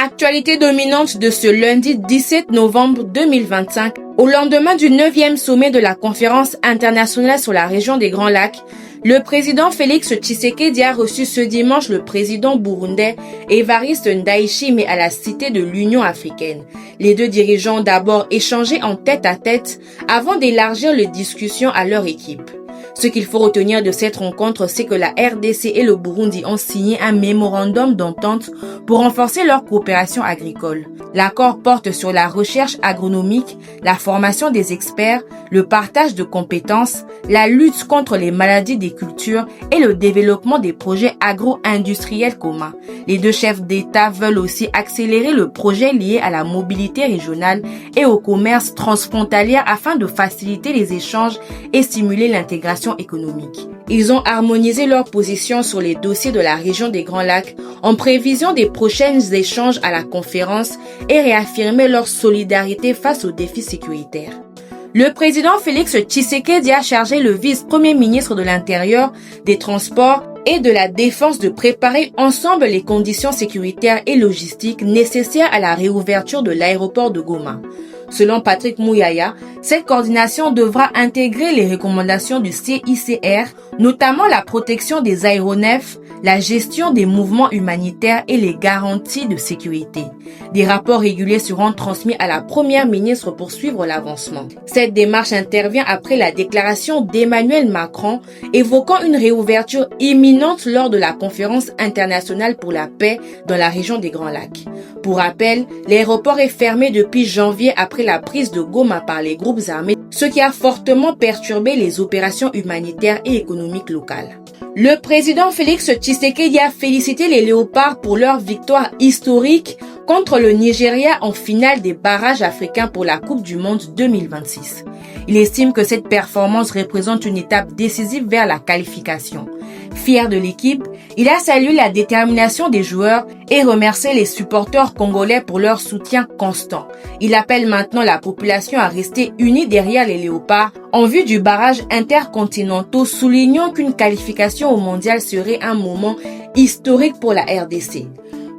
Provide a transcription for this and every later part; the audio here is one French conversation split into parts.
Actualité dominante de ce lundi 17 novembre 2025, au lendemain du 9e sommet de la conférence internationale sur la région des Grands Lacs, le président Félix Tshisekedi a reçu ce dimanche le président burundais Evariste Ndayishimiye à la Cité de l'Union africaine. Les deux dirigeants ont d'abord échangé en tête-à-tête avant d'élargir les discussions à leur équipe. Ce qu'il faut retenir de cette rencontre, c'est que la RDC et le Burundi ont signé un mémorandum d'entente pour renforcer leur coopération agricole. L'accord porte sur la recherche agronomique, la formation des experts, le partage de compétences, la lutte contre les maladies des cultures et le développement des projets agro-industriels communs. Les deux chefs d'État veulent aussi accélérer le projet lié à la mobilité régionale et au commerce transfrontalier afin de faciliter les échanges et stimuler l'intégration économique. Ils ont harmonisé leurs positions sur les dossiers de la région des Grands Lacs en prévision des prochains échanges à la conférence et réaffirmé leur solidarité face aux défis sécuritaires. Le président Félix Tshisekedi a chargé le vice-premier ministre de l'Intérieur, des Transports et de la Défense de préparer ensemble les conditions sécuritaires et logistiques nécessaires à la réouverture de l'aéroport de Goma. Selon Patrick Mouyaya, cette coordination devra intégrer les recommandations du CICR, notamment la protection des aéronefs, la gestion des mouvements humanitaires et les garanties de sécurité. Des rapports réguliers seront transmis à la première ministre pour suivre l'avancement. Cette démarche intervient après la déclaration d'Emmanuel Macron évoquant une réouverture imminente lors de la conférence internationale pour la paix dans la région des Grands Lacs. Pour rappel, l'aéroport est fermé depuis janvier après la prise de Goma par les groupes armés, ce qui a fortement perturbé les opérations humanitaires et économiques locales. Le président Félix Tshisekedi a félicité les Léopards pour leur victoire historique contre le Nigeria en finale des barrages africains pour la Coupe du Monde 2026. Il estime que cette performance représente une étape décisive vers la qualification. Fier de l'équipe, il a salué la détermination des joueurs et remercié les supporters congolais pour leur soutien constant. Il appelle maintenant la population à rester unie derrière les Léopards en vue du barrage intercontinental, soulignant qu'une qualification au mondial serait un moment historique pour la RDC.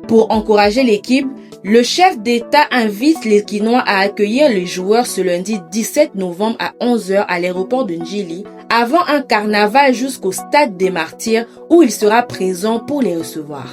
Pour encourager l'équipe, le chef d'État invite les Guinois à accueillir les joueurs ce lundi 17 novembre à 11h à l'aéroport de Njili, avant un carnaval jusqu'au stade des Martyrs où il sera présent pour les recevoir.